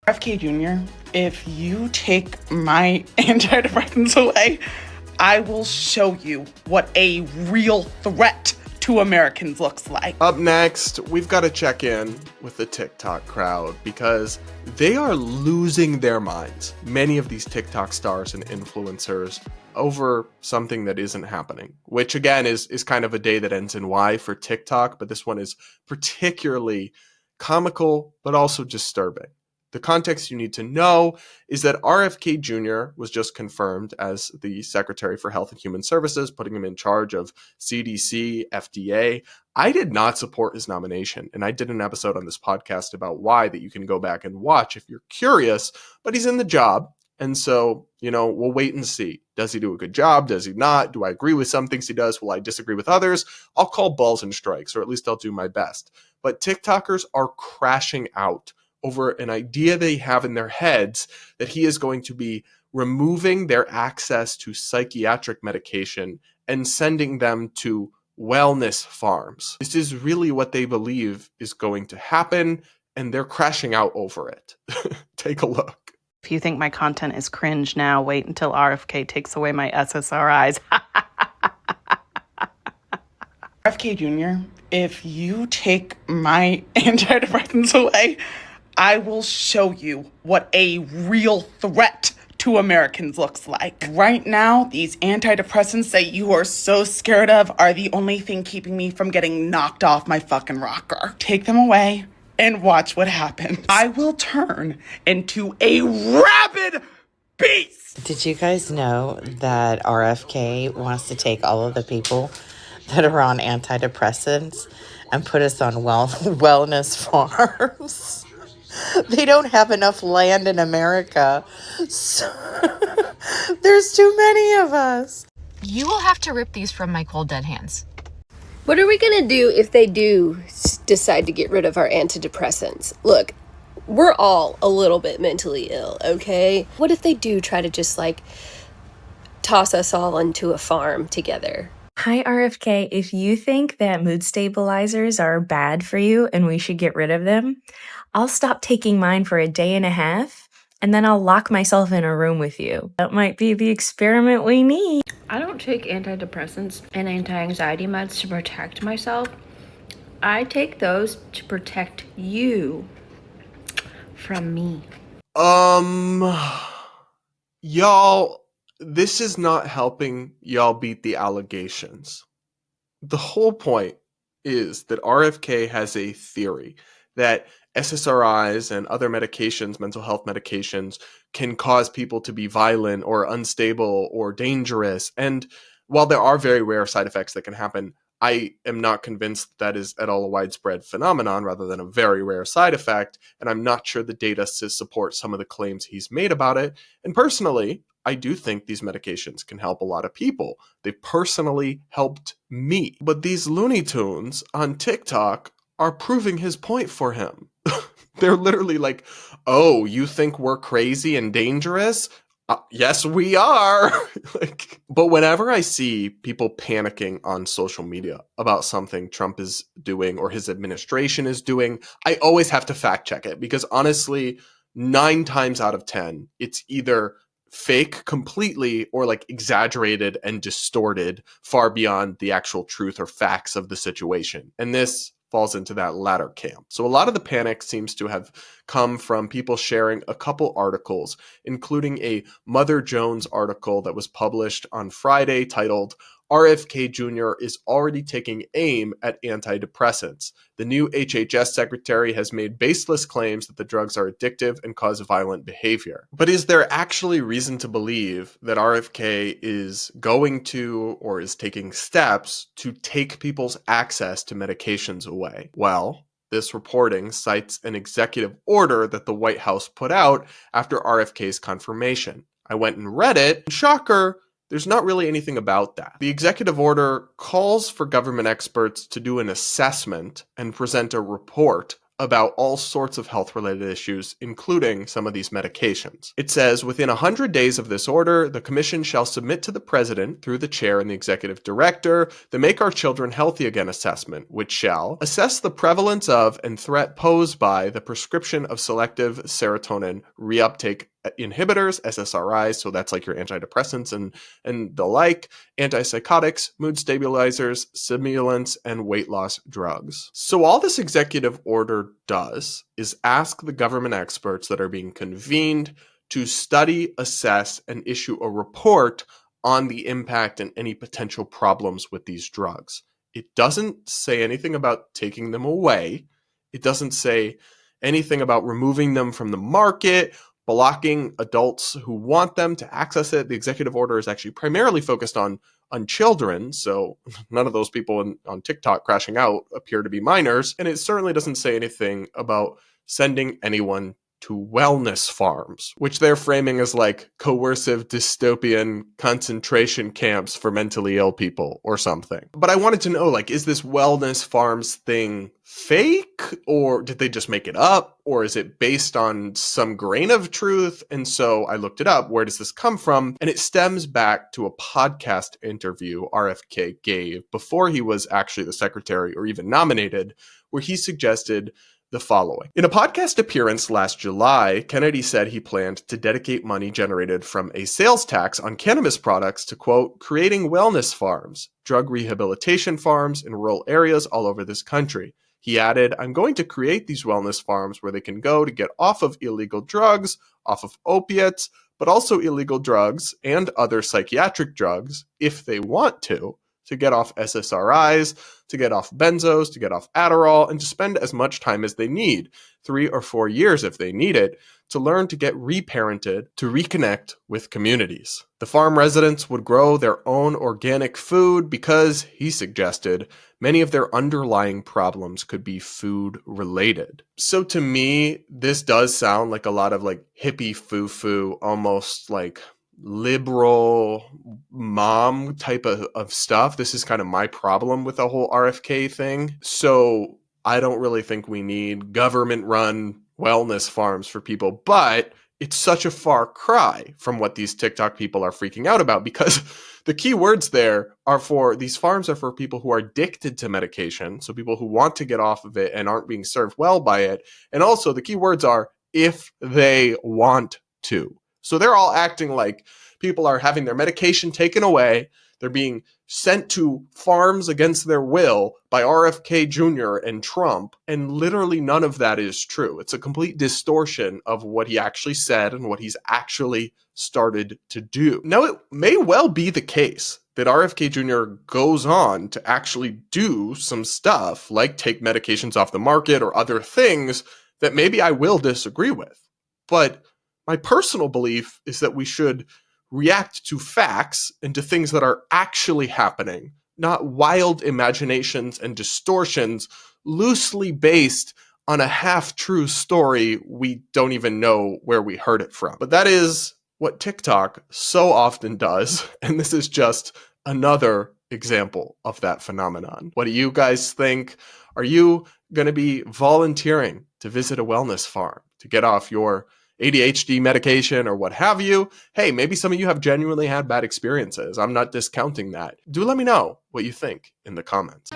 RFK Jr., if you take my antidepressants away, I will show you what a real threat to Americans looks like. Up next, we've got to check in with the TikTok crowd because they are losing their minds. Many of these TikTok stars and influencers over something that isn't happening, which again is kind of a day that ends in Y for TikTok, but this one is particularly comical, but also disturbing. The context you need to know is that RFK Jr. was just confirmed as the Secretary for Health and Human Services, putting him in charge of CDC, FDA. I did not support his nomination, and I did an episode on this podcast about why that you can go back and watch if you're curious, but he's in the job. And so, we'll wait and see. Does he do a good job? Does he not? Do I agree with some things he does? Will I disagree with others? I'll call balls and strikes, or at least I'll do my best. But TikTokers are crashing out over an idea they have in their heads that he is going to be removing their access to psychiatric medication and sending them to wellness farms. This is really what they believe is going to happen, and they're crashing out over it. Take a look. If you think my content is cringe now, wait until RFK takes away my SSRIs. RFK Jr., if you take my antidepressants away, I will show you what a real threat to Americans looks like. Right now, these antidepressants that you are so scared of are the only thing keeping me from getting knocked off my fucking rocker. Take them away and watch what happens. I will turn into a rabid beast. Did you guys know that RFK wants to take all of the people that are on antidepressants and put us on wellness farms? They don't have enough land in America. So there's too many of us. You will have to rip these from my cold, dead hands. What are we going to do if they do decide to get rid of our antidepressants? Look, we're all a little bit mentally ill, okay? What if they do try to just, toss us all into a farm together? Hi, RFK. If you think that mood stabilizers are bad for you and we should get rid of them, I'll stop taking mine for a day and a half, and then I'll lock myself in a room with you. That might be the experiment we need. I don't take antidepressants and anti-anxiety meds to protect myself. I take those to protect you from me. Y'all, this is not helping y'all beat the allegations. The whole point is that RFK has a theory that SSRIs and other medications, mental health medications, can cause people to be violent or unstable or dangerous. And while there are very rare side effects that can happen, I am not convinced that is at all a widespread phenomenon rather than a very rare side effect. And I'm not sure the data support some of the claims he's made about it. And personally, I do think these medications can help a lot of people. They personally helped me. But these Looney Tunes on TikTok are proving his point for him. They're literally like, oh, you think we're crazy and dangerous? Yes, we are. But whenever I see people panicking on social media about something Trump is doing or his administration is doing, I always have to fact check it because honestly, 9 times out of 10, it's either fake completely or exaggerated and distorted far beyond the actual truth or facts of the situation. And this falls into that latter camp. So a lot of the panic seems to have come from people sharing a couple articles, including a Mother Jones article that was published on Friday titled, RFK Jr. is already taking aim at antidepressants. The new HHS secretary has made baseless claims that the drugs are addictive and cause violent behavior. But is there actually reason to believe that RFK is going to or is taking steps to take people's access to medications away? Well, this reporting cites an executive order that the White House put out after RFK's confirmation. I went and read it, and shocker, there's not really anything about that. The executive order calls for government experts to do an assessment and present a report about all sorts of health-related issues, including some of these medications. It says, within 100 days of this order, the Commission shall submit to the President, through the Chair and the Executive Director, the Make Our Children Healthy Again assessment, which shall assess the prevalence of and threat posed by the prescription of selective serotonin reuptake inhibitors, SSRIs, so that's like your antidepressants and the like, antipsychotics, mood stabilizers, stimulants, and weight loss drugs. So all this executive order does is ask the government experts that are being convened to study, assess, and issue a report on the impact and any potential problems with these drugs. It doesn't say anything about taking them away. It doesn't say anything about removing them from the market, blocking adults who want them to access it. The executive order is actually primarily focused on children, so none of those people on TikTok crashing out appear to be minors, and it certainly doesn't say anything about sending anyone to wellness farms, which they're framing as like coercive dystopian concentration camps for mentally ill people or something. But I wanted to know, like, is this wellness farms thing fake, or did they just make it up, or is it based on some grain of truth? And so I looked it up. Where does this come from? And it stems back to a podcast interview RFK gave before he was actually the secretary or even nominated, where he suggested the following. In a podcast appearance last July, Kennedy said he planned to dedicate money generated from a sales tax on cannabis products to, quote, creating wellness farms, drug rehabilitation farms in rural areas all over this country. He added, I'm going to create these wellness farms where they can go to get off of illegal drugs, off of opiates, but also illegal drugs and other psychiatric drugs if they want to get off SSRIs, to get off benzos, to get off Adderall, and to spend as much time as they need, 3 or 4 years if they need it, to learn to get reparented, to reconnect with communities. The farm residents would grow their own organic food because, he suggested, many of their underlying problems could be food related. So to me, this does sound like a lot of like hippie foo-foo, almost like liberal mom type of stuff. This is kind of my problem with the whole RFK thing. So I don't really think we need government-run wellness farms for people, but it's such a far cry from what these TikTok people are freaking out about, because the key words there are for, these farms are for people who are addicted to medication, so people who want to get off of it and aren't being served well by it. And also the key words are if they want to. So they're all acting like people are having their medication taken away. They're being sent to farms against their will by RFK Jr. and Trump. And literally none of that is true. It's a complete distortion of what he actually said and what he's actually started to do. Now, it may well be the case that RFK Jr. goes on to actually do some stuff like take medications off the market or other things that maybe I will disagree with. But my personal belief is that we should react to facts and to things that are actually happening, not wild imaginations and distortions loosely based on a half-true story we don't even know where we heard it from. But that is what TikTok so often does, and this is just another example of that phenomenon. What do you guys think? Are you going to be volunteering to visit a wellness farm to get off your ADHD medication or what have you? Hey, maybe some of you have genuinely had bad experiences. I'm not discounting that. Do let me know what you think in the comments.